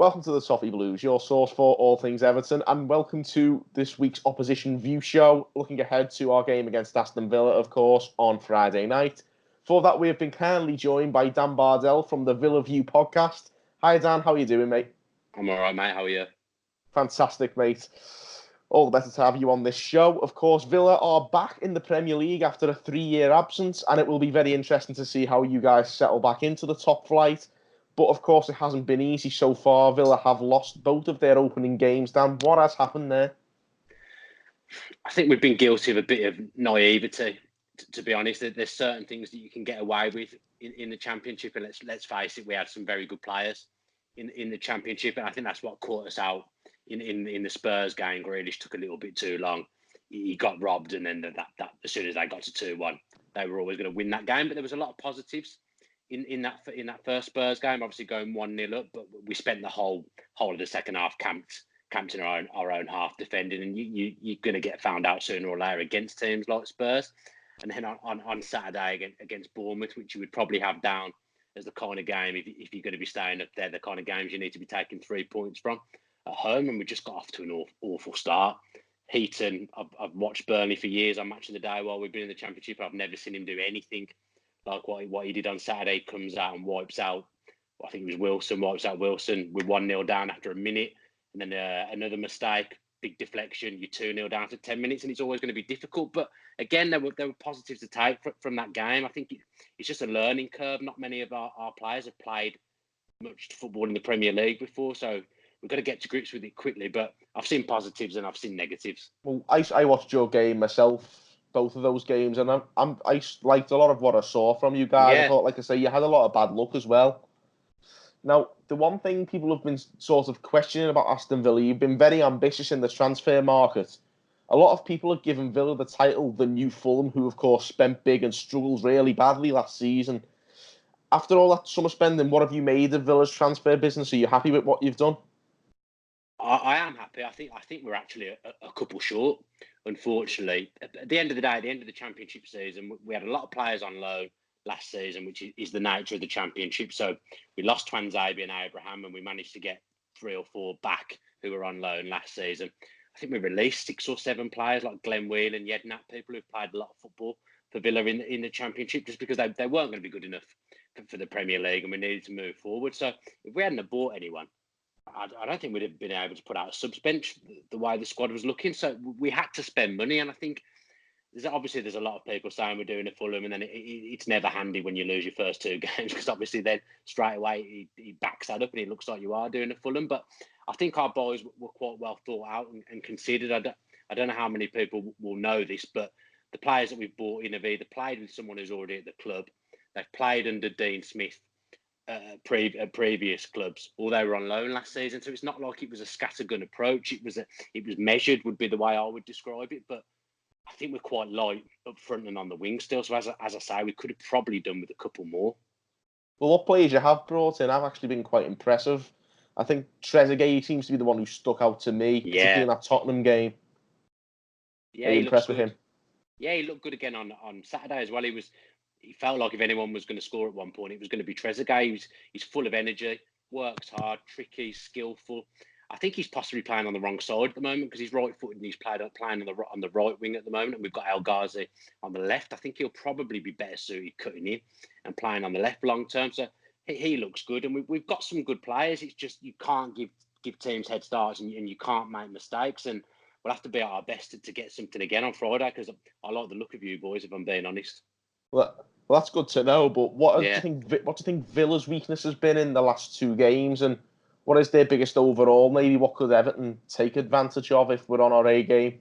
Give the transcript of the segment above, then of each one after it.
welcome to the Toffee Blues, your source for all things Everton, and welcome to this week's Opposition View Show, looking ahead to our game against Aston Villa, of course, on Friday night. For that, we have been kindly joined by Dan Bardell from the Villa View podcast. Hi, Dan. How are you doing, mate? I'm all right, mate. How are you? Fantastic, mate. All the better to have you on this show. Of course, Villa are back in the Premier League after a 3-year absence, and it will be very interesting to see how you guys settle back into the top flight. But, of course, it hasn't been easy so far. Villa have lost both of their opening games. Dan, what has happened there? I think we've been guilty of a bit of naivety, to be honest. There's certain things that you can get away with in the Championship, and let's face it, we had some very good players in the Championship, and I think that's what caught us out in the Spurs game. Grealish took a little bit too long. He got robbed, and then that as soon as they got to 2-1, they were always going to win that game. But there was a lot of positives in that first Spurs game, obviously going 1-0 up, but we spent the whole of the second half camped in our own half defending, and you're going to get found out sooner or later against teams like Spurs. And then on Saturday against Bournemouth, which you would probably have down as the kind of game, if you're going to be staying up there, the kind of games you need to be taking 3 points from at home, and we just got off to an awful start. Heaton, I've watched Burnley for years on Match of the Day while we've been in the Championship. I've never seen him do anything like what he did on Saturday. Comes out and wipes out, I think it was Wilson, wipes out Wilson. We're 1-0 down after a minute. And then another mistake, big deflection. You're 2-0 down after 10 minutes, and it's always going to be difficult. But again, there were positives to take from that game. I think it's just a learning curve. Not many of our players have played much football in the Premier League before, so we've got to get to grips with it quickly. But I've seen positives and I've seen negatives. Well, I watched your game myself, both of those games, and I liked a lot of what I saw from you guys. Yeah. I thought, like I say, you had a lot of bad luck as well. Now, the one thing people have been sort of questioning about Aston Villa, you've been very ambitious in the transfer market. A lot of people have given Villa the title, the new Fulham, who of course spent big and struggled really badly last season. After all that summer spending, what have you made of Villa's transfer business? Are you happy with what you've done? I am happy. I think we're actually a couple short, unfortunately. At the end of the day, at the end of the Championship season, we had a lot of players on loan last season, which is the nature of the Championship. So we lost Twanzebe and Abraham, and we managed to get 3 or 4 back who were on loan last season. I think we released 6 or 7 players like Glenn Wheel and Yednat, people who've played a lot of football for Villa in the Championship, just because they weren't going to be good enough for the Premier League, and we needed to move forward. So if we hadn't bought anyone, I don't think we'd have been able to put out a subs bench the way the squad was looking. So we had to spend money, and I think there's a lot of people saying we're doing a Fulham, and then it's never handy when you lose your first 2 games, because obviously then straight away he backs that up and it looks like you are doing a Fulham. But I think our boys were quite well thought out and considered. I don't know how many people will know this, but the players that we've bought in have either played with someone who's already at the club, they've played under Dean Smith previous clubs, or they were on loan last season. So it's not like it was a scattergun approach. It was measured, would be the way I would describe it. But I think we're quite light up front and on the wing still. So as I say, we could have probably done with a couple more. Well, what players you have brought in have actually been quite impressive. I think Trezeguet seems to be the one who stuck out to me, particularly in that Tottenham game. Yeah, Are you impressed with him? Yeah, he looked good again on Saturday as well. He felt like if anyone was going to score at one point, it was going to be Trezeguet. He's full of energy, works hard, tricky, skillful. I think he's possibly playing on the wrong side at the moment because he's right-footed and he's playing on the right wing at the moment. And we've got El Ghazi on the left. I think he'll probably be better suited cutting in and playing on the left long term. So he looks good, and we've got some good players. It's just you can't give teams head starts, and you can't make mistakes. And we'll have to be at our best to get something again on Friday, because I like the look of you boys, if I'm being honest. Well, that's good to know. But what do you think Villa's weakness has been in the last 2 games, and what is their biggest overall? Maybe what could Everton take advantage of if we're on our A game?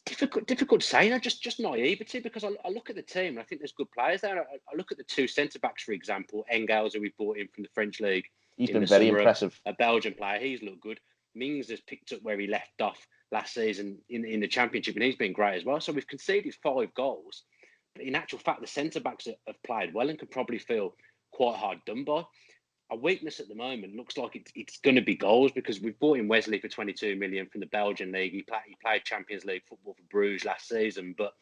It's difficult to say. Just naivety, because I look at the team and I think there's good players there. I look at the 2 centre backs, for example, Engels, who we brought in from the French league. He's been very impressive. A Belgian player. He's looked good. Mings has picked up where he left off last season in the Championship, and he's been great as well. So we've conceded 5 goals. But in actual fact, the centre-backs have played well and could probably feel quite hard done by. Our weakness at the moment looks like it's going to be goals, because we've bought in Wesley for 22 million from the Belgian league. He played Champions League football for Bruges last season, but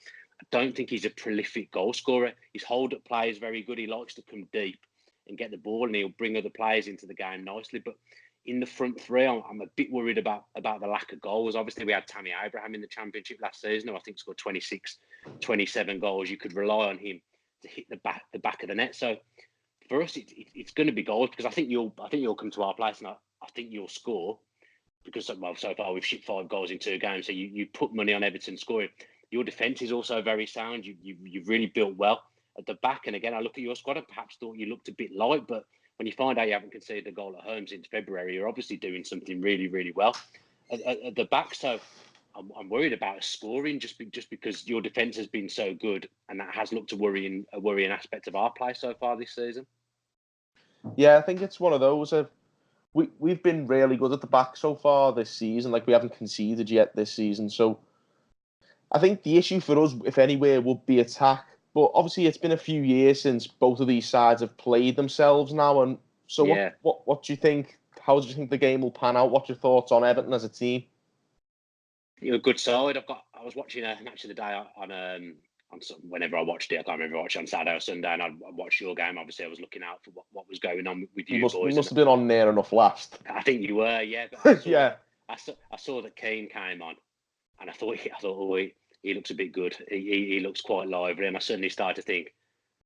I don't think he's a prolific goal scorer. His hold-up play is very good. He likes to come deep. and get the ball, and he'll bring other players into the game nicely. But in the front three, I'm a bit worried about the lack of goals. Obviously, we had Tammy Abraham in the Championship last season, who I think scored 26, 27 goals. You could rely on him to hit the back of the net. So for us, it's going to be goals, because I think you'll come to our place, and I think you'll score, because so far we've shipped 5 goals in 2 games. So you put money on Everton scoring. Your defence is also very sound. You've really built well at the back. And again, I look at your squad and perhaps thought you looked a bit light, but when you find out you haven't conceded a goal at home since February, you're obviously doing something really, really well at the back. So I'm worried about us scoring just because your defence has been so good, and that has looked a worrying aspect of our play so far this season. Yeah, I think it's one of those. We've been really good at the back so far this season. Like, we haven't conceded yet this season. So I think the issue for us, if anywhere, would be attack. But obviously, it's been a few years since both of these sides have played themselves now. And so, what do you think? How do you think the game will pan out? What's your thoughts on Everton as a team? You're a good side. I was watching a match of the day on whenever I watched it. I can't remember if I watched it on Saturday or Sunday, and I watched your game. Obviously, I was looking out for what was going on with you boys. You must have been on near enough last. I think you were, yeah. But I saw that Keane came on, and I thought, he looks a bit good. He looks quite lively, and I suddenly started to think,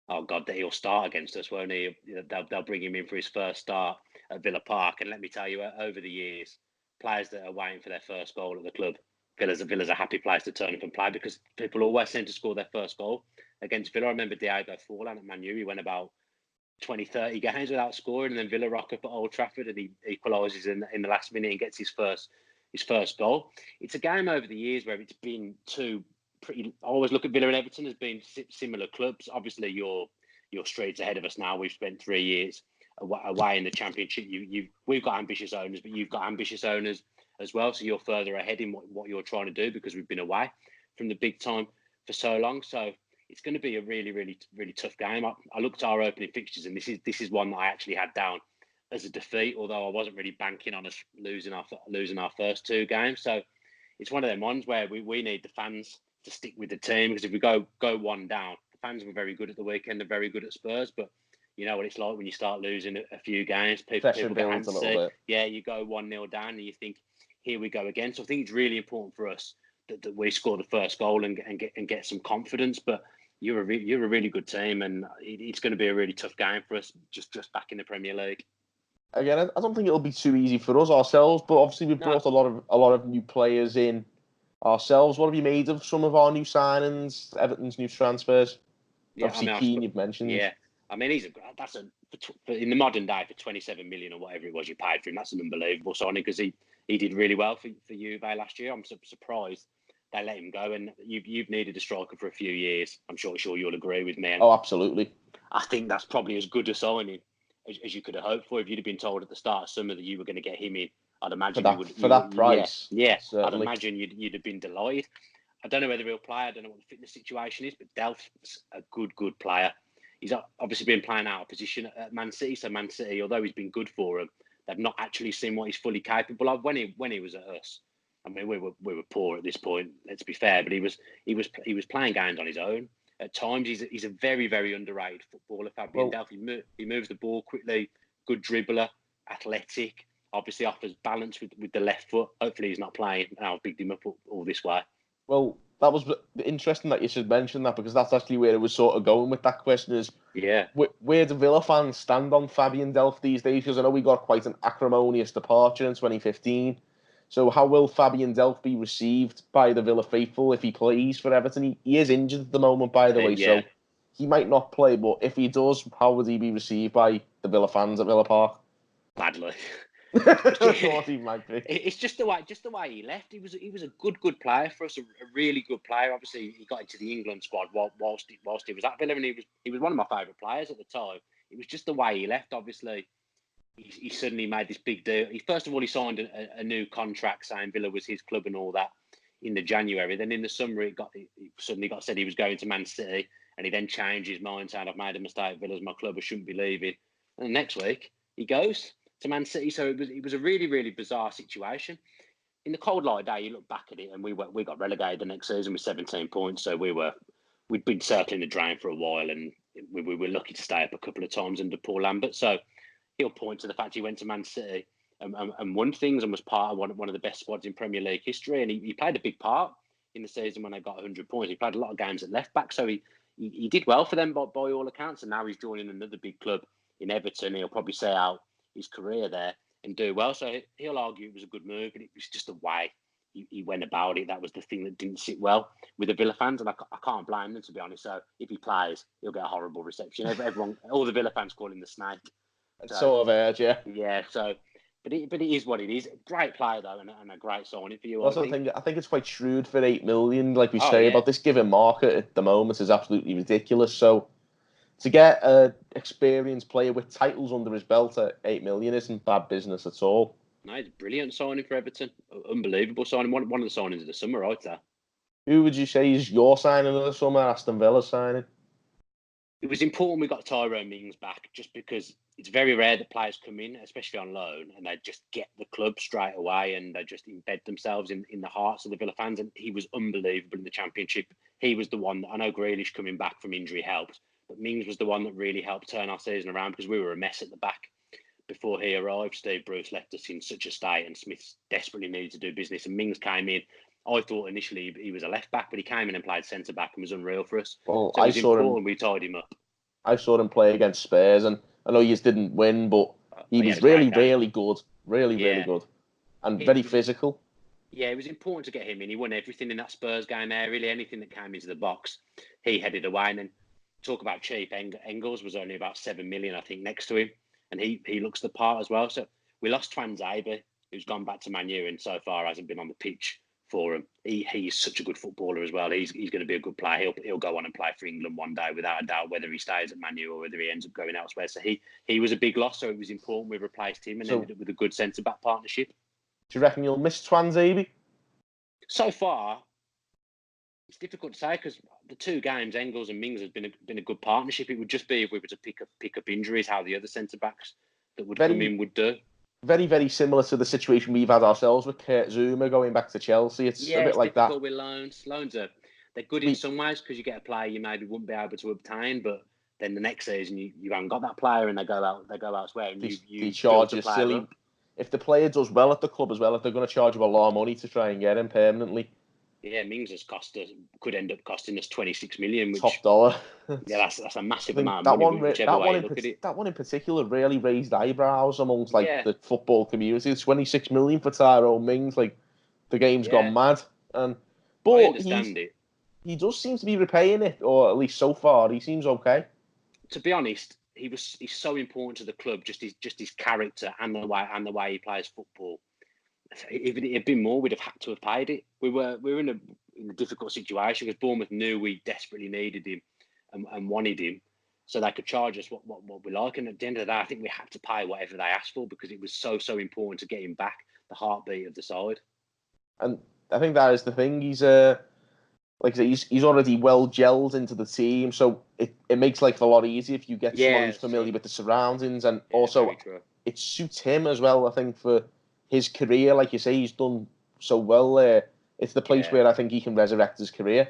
oh God, that he'll start against us, won't he? They'll bring him in for his first start at Villa Park, and let me tell you, over the years, players that are waiting for their first goal at the club, Villa's a happy place to turn up and play, because people always seem to score their first goal against Villa. I remember Diego Forlan at Man U. He went about 20, 30 games without scoring, and then Villa rock up at Old Trafford, and he equalises in the last minute and gets his first goal. It's a game over the years where it's been I always look at Villa and Everton as being similar clubs. Obviously, you're streets ahead of us now. We've spent 3 years away in the Championship. We've got ambitious owners, but you've got ambitious owners as well. So you're further ahead in what you're trying to do, because we've been away from the big time for so long. So it's going to be a really, really, really tough game. I looked at our opening fixtures, and this is one that I actually had down as a defeat, although I wasn't really banking on us losing our first 2 games. So it's one of them ones where we need the fans to stick with the team, because if we go 1 down, the fans were very good at the weekend. They're very good at Spurs, but you know what it's like when you start losing a few games. People get antsy. Yeah, you go 1-0 down, and you think, here we go again. So I think it's really important for us that we score the first goal and get some confidence. But you're a really good team, and it's going to be a really tough game for us just back in the Premier League. Again, I don't think it'll be too easy for us ourselves, but obviously we've brought a lot of new players in ourselves. What have you made of some of our new signings, Everton's new transfers? Yeah, obviously Keane, you've mentioned. Yeah, I mean, in the modern day, for 27 million or whatever it was you paid for him, that's an unbelievable signing, because he did really well for Juve last year. I'm surprised they let him go, and you've needed a striker for a few years. I'm sure you'll agree with me. And absolutely. I think that's probably as good a signing as you could have hoped for. If you'd have been told at the start of summer that you were going to get him in, I'd imagine for that price. Yeah, certainly. I'd imagine you'd have been delighted. I don't know whether he'll play. I don't know what the fitness situation is, but Delph's a good player. He's obviously been playing out of position at Man City. So Man City, although he's been good for them, they've not actually seen what he's fully capable of when he was at us. I mean, we were poor at this point. Let's be fair, but he was playing games on his own. At times, he's a very, very underrated footballer. Fabian Delph. He moves the ball quickly, good dribbler, athletic. Obviously, offers balance with the left foot. Hopefully, he's not playing. And I've bigged him up all this way. Well, that was interesting that you should mention that, because that's actually where it was sort of going with that question. Is where do Villa fans stand on Fabian Delph these days? Because I know we got quite an acrimonious departure in 2015. So how will Fabian Delph be received by the Villa faithful if he plays for Everton? He is injured at the moment, by the way, so he might not play. But if he does, how would he be received by the Villa fans at Villa Park? Badly. Thought he might be. It's just the way he left. He was a good player for us, a really good player. Obviously, he got into the England squad whilst he was at Villa, and he was one of my favourite players at the time. It was just the way he left. Obviously, he suddenly made this big deal. First of all, he signed a new contract saying Villa was his club and all that in the January. Then in the summer, he suddenly got said he was going to Man City, and he then changed his mind, saying, "I've made a mistake. Villa's my club. I shouldn't be leaving." And the next week, he goes to Man City. So it was a really, really bizarre situation. In the cold light of day, you look back at it, and we got relegated the next season with 17 points. So we'd been circling the drain for a while, and we were lucky to stay up a couple of times under Paul Lambert. So he'll point to the fact he went to Man City and won things and was part of one of the best squads in Premier League history. And he played a big part in the season when they got 100 points. He played a lot of games at left back, so he did well for them by all accounts. And now he's joining another big club in Everton. He'll probably say out his career there and do well. So he'll argue it was a good move, but it was just the way he went about it. That was the thing that didn't sit well with the Villa fans, and I can't blame them, to be honest. So if he plays, he'll get a horrible reception. Everyone, all the Villa fans call him the Snake. So, sort of urge, yeah. Yeah, so... But it is what it is. Great player, though, and a great signing for you. Also, I think it's quite shrewd for 8 million. Like we say about this given market at the moment is absolutely ridiculous. So to get an experienced player with titles under his belt at 8 million isn't bad business at all. No, it's a brilliant signing for Everton. Unbelievable signing. One of the signings of the summer, right there. Who would you say is your signing of the summer? Aston Villa signing? It was important we got Tyrone Mings back, just because it's very rare that players come in, especially on loan, and they just get the club straight away and they just embed themselves in the hearts of the Villa fans. And he was unbelievable in the Championship. He was the one that, I know Grealish coming back from injury helped, but Mings was the one that really helped turn our season around, because we were a mess at the back before he arrived. Steve Bruce left us in such a state, and Smith desperately needed to do business. And Mings came in. I thought initially he was a left back, but he came in and played centre back and was unreal for us. Well, so it was important we tied him up. I saw him play against Spurs, and I know you didn't win, but he was really good. Really good. And very physical. Yeah, it was important to get him in. He won everything in that Spurs game there. Really, anything that came into the box, he headed away. And then talk about cheap. Engels was only about 7 million, I think, next to him. And he looks the part as well. So we lost Twanzebe, who's gone back to Man U and so far hasn't been on the pitch for him. He's such a good footballer as well. He's going to be a good player. He'll go on and play for England one day without a doubt, whether he stays at Man U or whether he ends up going elsewhere. So he was a big loss. So it was important we replaced him and ended up with a good centre back partnership. Do you reckon you'll miss Twanzebe? So far, it's difficult to say, because the two games, Engels and Mings, has been a good partnership. It would just be if we were to pick up injuries, how the other centre backs that would come in would do. Very, very similar to the situation we've had ourselves with Kurt Zouma going back to Chelsea. It's a bit like that. With loans. Loans they're good in some ways, because you get a player you maybe wouldn't be able to obtain, but then the next season you haven't got that player and they go elsewhere and you charge you silly. Up. If the player does well at the club as well, if they're going to charge you a lot of money to try and get him permanently. Yeah, Mings could end up costing us 26 million, which top dollar. Yeah, that's a massive amount of money. Whichever way you look at it. That one in particular really raised eyebrows amongst the football community. It's 26 million for Tyrone Mings. Like, the game's gone mad. But I understand it. He does seem to be repaying it, or at least so far he seems okay. To be honest, he's so important to the club, just his character and the way he plays football. If it had been more, we'd have had to have paid it. We were in a difficult situation, because Bournemouth knew we desperately needed him and wanted him, so they could charge us what we like. And at the end of the day, I think we had to pay whatever they asked for, because it was so important to get him back, the heartbeat of the side. And I think that is the thing. He's like I say, he's already well gelled into the team, so it makes life a lot easier if you get someone who's familiar with the surroundings, and also it suits him as well. I think for his career, like you say, he's done so well there. It's the place where I think he can resurrect his career.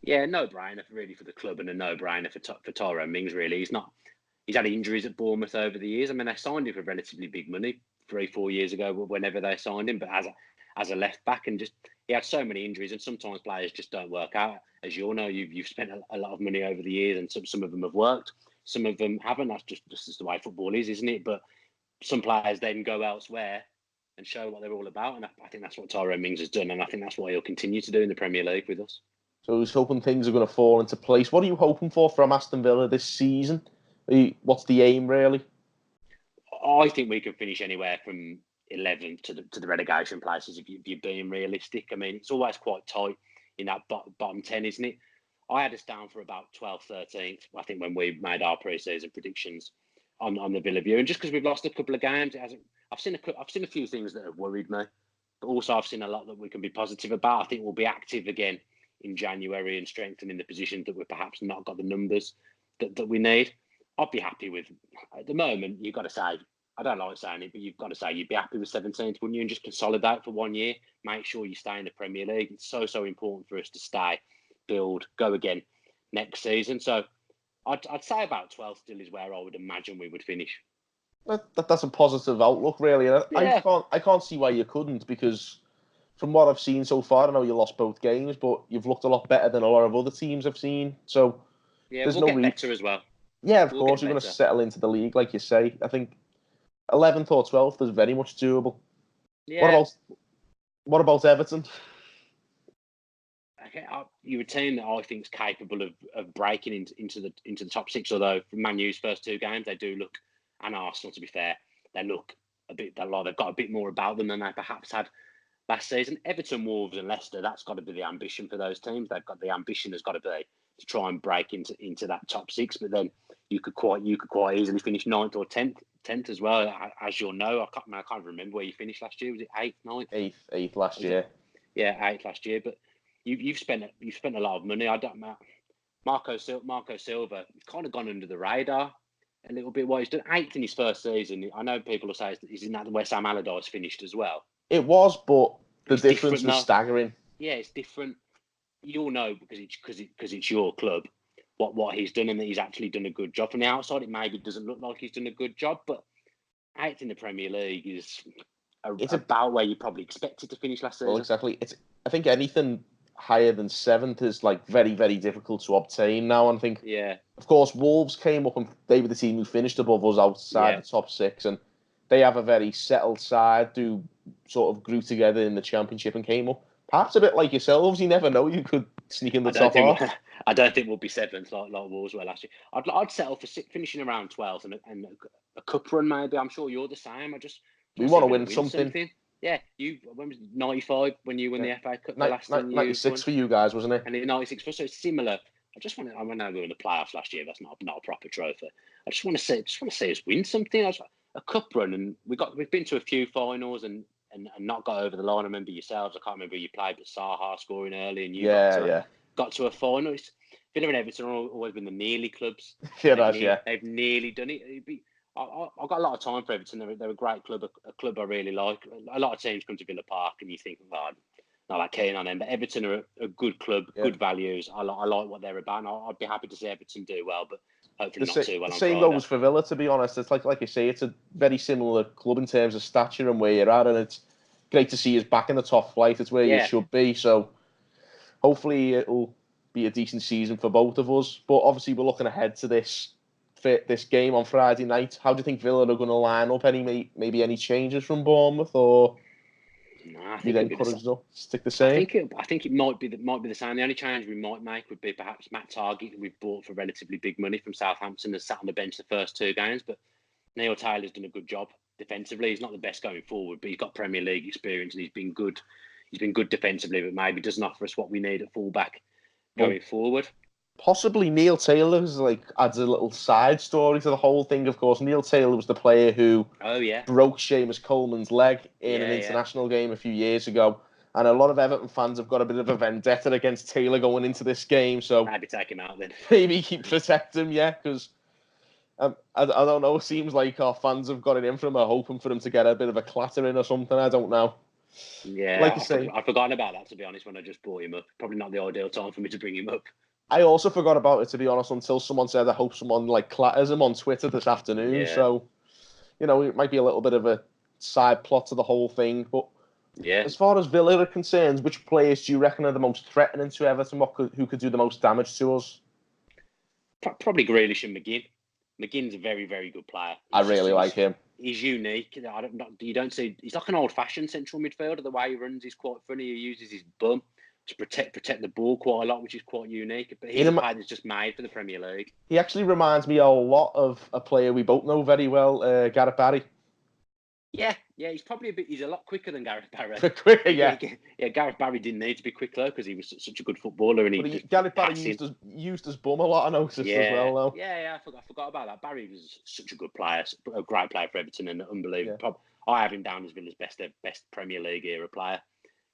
Yeah, no-brainer really for the club, and a no-brainer for Tyrone Mings. Really, he's had injuries at Bournemouth over the years. I mean, they signed him for relatively big money 3-4 years ago, whenever they signed him, but as a left back, and just he had so many injuries, and sometimes players just don't work out. As you all know, you've spent a lot of money over the years, and some of them have worked, some of them haven't. That's just the way football is, isn't it? But some players then go elsewhere and show what they're all about, and I think that's what Tyrone Mings has done, and I think that's what he'll continue to do in the Premier League with us. So he's hoping things are going to fall into place. What are you hoping for from Aston Villa this season? What's the aim, really? I think we can finish anywhere from 11th to the relegation places, if you're being realistic. I mean, it's always quite tight in that bottom 10, isn't it? I had us down for about 12th, 13th, I think, when we made our pre-season predictions on the Villa View. And just because we've lost a couple of games, I've seen a few things that have worried me, but also I've seen a lot that we can be positive about. I think we'll be active again in January and strengthening the positions that we've perhaps not got the numbers that we need. I'd be happy with, at the moment, you've got to say, I don't like saying it, but you've got to say you'd be happy with 17th, wouldn't you? And just consolidate for 1 year. Make sure you stay in the Premier League. It's so important for us to stay, build, go again next season. So I'd say about 12th still is where I would imagine we would finish. That's a positive outlook, really. And Yeah. I can't see why you couldn't, because from what I've seen so far, I know you lost both games, but you've looked a lot better than a lot of other teams I've seen. So Yeah, there's we'll no get better as well. Yeah, of We'll course, get you're going to better. settle into the league, like you say. I think 11th or 12th is very much doable. Yeah. What about Everton? Okay, you're a team that I think is capable of breaking into the top six. Although from Man U's first two games, they do look, and Arsenal, to be fair, they look a bit. They've got a bit more about them than they perhaps had last season. Everton, Wolves, and Leicester. That's got to be the ambition for those teams. They've got the ambition has got to be to try and break into that top six. But then you could quite easily finish 9th or 10th as well. As you'll know, I can't remember where you finished last year. Was it 8th, 9th? Eighth last year. Yeah, 8th last year. But you've spent a lot of money. I don't know. Marco Silva kind of gone under the radar a little bit. What he's done 8th in his first season. I know people will say he's in that the West Ham Allardyce finished as well. It was, but the It's difference was staggering. Yeah, it's different. You'll know because it's your club what he's done, and that he's actually done a good job. From the outside, it maybe doesn't look like he's done a good job, but 8th in the Premier League is about where you probably expected to finish last season. Well, exactly. I think anything higher than 7th is like very, very difficult to obtain now. And I think, of course, Wolves came up and they were the team who finished above us outside the top six, and they have a very settled side who sort of grew together in the Championship and came up. Perhaps a bit like yourselves, you never know, you could sneak in the top half. I don't think we'll be 7th like Wolves were last year. I'd settle for finishing around 12th and a cup run maybe. I'm sure you're the same. We want to win something. Yeah, when was it, 95 when you won the FA Cup? The last 96 for you guys, wasn't it? And in 96 for us, so it's similar. I know we were in the playoffs last year. That's not a proper trophy. I just want to see us win something. A cup run, and we've been to a few finals and not got over the line. I remember yourselves. I can't remember who you played, but Saha scoring early, and you got to a final. Villa and Everton have always been the nearly clubs. They've nearly done it. I've got a lot of time for Everton. They're a great club, a club I really like. A lot of teams come to Villa Park and you think, well, not like keen on them. But Everton are a good club, good values. I like what they're about. And I'd be happy to see Everton do well, but hopefully not too well. The same goes for Villa, to be honest. It's like you say, it's a very similar club in terms of stature and where you're at, and it's great to see us back in the top flight. It's where you should be. So hopefully it'll be a decent season for both of us. But obviously we're looking ahead to this game on Friday night. How do you think Villa are going to line up? Maybe any changes from Bournemouth, or I think it'll stick the same? I think it might be the same. The only change we might make would be perhaps Matt Targett, who we've bought for relatively big money from Southampton, has sat on the bench the first two games. But Neil Taylor's done a good job defensively. He's not the best going forward, but he's got Premier League experience and he's been good. He's been good defensively, but maybe doesn't offer us what we need at fullback going forward. Possibly Neil Taylor adds a little side story to the whole thing. Of course, Neil Taylor was the player who broke Seamus Coleman's leg in an international game a few years ago. And a lot of Everton fans have got a bit of a vendetta against Taylor going into this game. So maybe take him out then. Maybe protect him, because I don't know. It seems like our fans have got it in for him, are hoping for him to get a bit of a clatter in or something. I don't know. Yeah, like you say, I've forgotten about that, to be honest, when I just brought him up. Probably not the ideal time for me to bring him up. I also forgot about it, to be honest, until someone said I hope someone clatters him on Twitter this afternoon. Yeah. So, it might be a little bit of a side plot to the whole thing. But as far as Villa are concerned, which players do you reckon are the most threatening to Everton? Who could do the most damage to us? Probably Grealish and McGinn. McGinn's a very, very good player. I really like him. He's unique. You don't see. He's like an old-fashioned central midfielder. The way he runs, he's quite funny. He uses his bum to protect the ball quite a lot, which is quite unique. But he's a player that's just made for the Premier League. He actually reminds me a lot of a player we both know very well, Gareth Barry. Yeah, he's probably he's a lot quicker than Gareth Barry. Quicker, yeah. Gareth Barry didn't need to be quick though because he was such a good footballer. And Gareth Barry used his bum a lot, I noticed as well, though. Yeah, I forgot about that. Barry was such a good player, a great player for Everton, and unbelievable. Yeah. I have him down as Villa's best Premier League era player.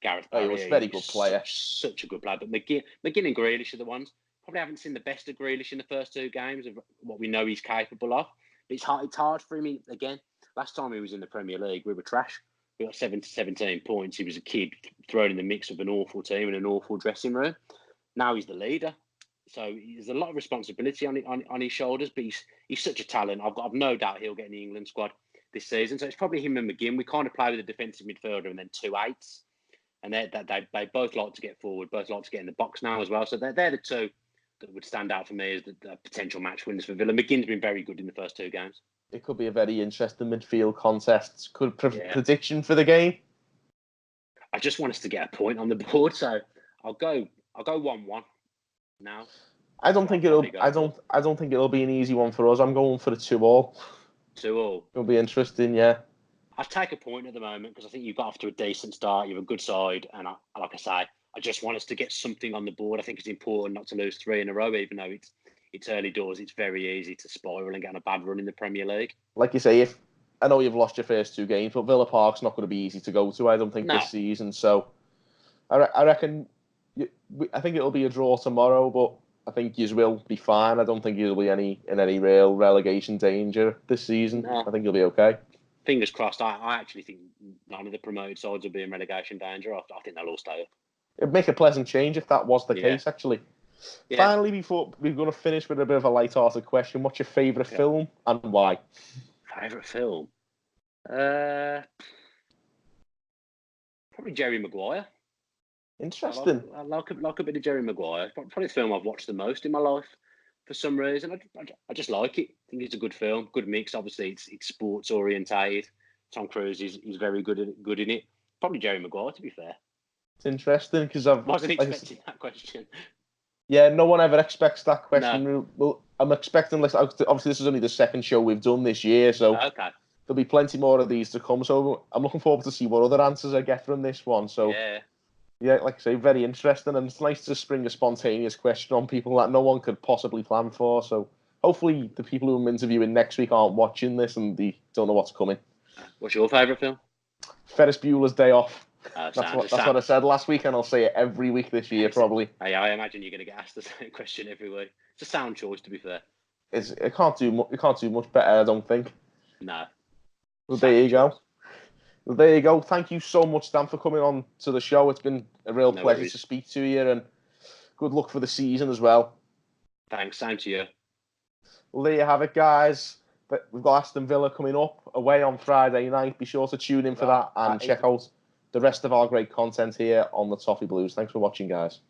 Gareth Barry. He was a very good player. Such a good player. But McGinn and Grealish are the ones. Probably haven't seen the best of Grealish in the first two games of what we know he's capable of. But it's hard for him again. Last time he was in the Premier League, we were trash. We got 17 points. He was a kid thrown in the mix of an awful team in an awful dressing room. Now he's the leader. So there's a lot of responsibility on his shoulders, but he's such a talent. I've no doubt he'll get in the England squad this season. So it's probably him and McGinn. We kind of play with a defensive midfielder and then 2 eights. And they both like to get forward, both like to get in the box now as well. So they're the two that would stand out for me as the potential match winners for Villa. McGinn's been very good in the first 2 games. It could be a very interesting midfield contest. Prediction for the game? I just want us to get a point on the board, so I'll go 1-1 now. I don't think it'll be an easy one for us. I'm going for a 2-2. 2-2. It'll be interesting, yeah. I'd take a point at the moment because I think you've got off to a decent start. You're a good side, and like I say, I just want us to get something on the board. I think it's important not to lose 3 in a row, even though it's early doors. It's very easy to spiral and get on a bad run in the Premier League. Like you say, I know you've lost your first 2 games, but Villa Park's not going to be easy to go to, I don't think, this season. So I reckon, I think it'll be a draw tomorrow, but I think you will be fine. I don't think you'll be in any real relegation danger this season. No. I think you'll be okay. Fingers crossed. I actually think none of the promoted sides will be in relegation danger. I think they'll all stay up. It'd make a pleasant change if that was the case, actually. Yeah. Finally, before we're going to finish with a bit of a light-hearted question, what's your favourite film and why? Favourite film? Probably Jerry Maguire. Interesting. I like a bit of Jerry Maguire. Probably the film I've watched the most in my life for some reason. I just like it. I think it's a good film, good mix. Obviously, it's sports orientated. Tom Cruise is very good in it. Probably Jerry Maguire, to be fair. It's interesting because I wasn't expecting that question. Yeah, no one ever expects that question. No. Well, I'm expecting, obviously, this is only the second show we've done this year, so there'll be plenty more of these to come. So I'm looking forward to see what other answers I get from this one. So yeah, like I say, very interesting, and it's nice to spring a spontaneous question on people that no one could possibly plan for. So hopefully the people who I'm interviewing next week aren't watching this and they don't know what's coming. What's your favourite film? Ferris Bueller's Day Off. That's what I said last week, and I'll say it every week this year, probably. I imagine you're going to get asked the same question every week. It's a sound choice, to be fair. It can't do much better, I don't think. No. Well, there you go. Well, there you go. Thank you so much, Dan, for coming on to the show. It's been a real pleasure to speak to you, and good luck for the season as well. Thanks. Same to you. Well, there you have it, guys. But we've got Aston Villa coming up away on Friday night. Be sure to tune in for that and check out the rest of our great content here on the Toffee Blues. Thanks for watching, guys.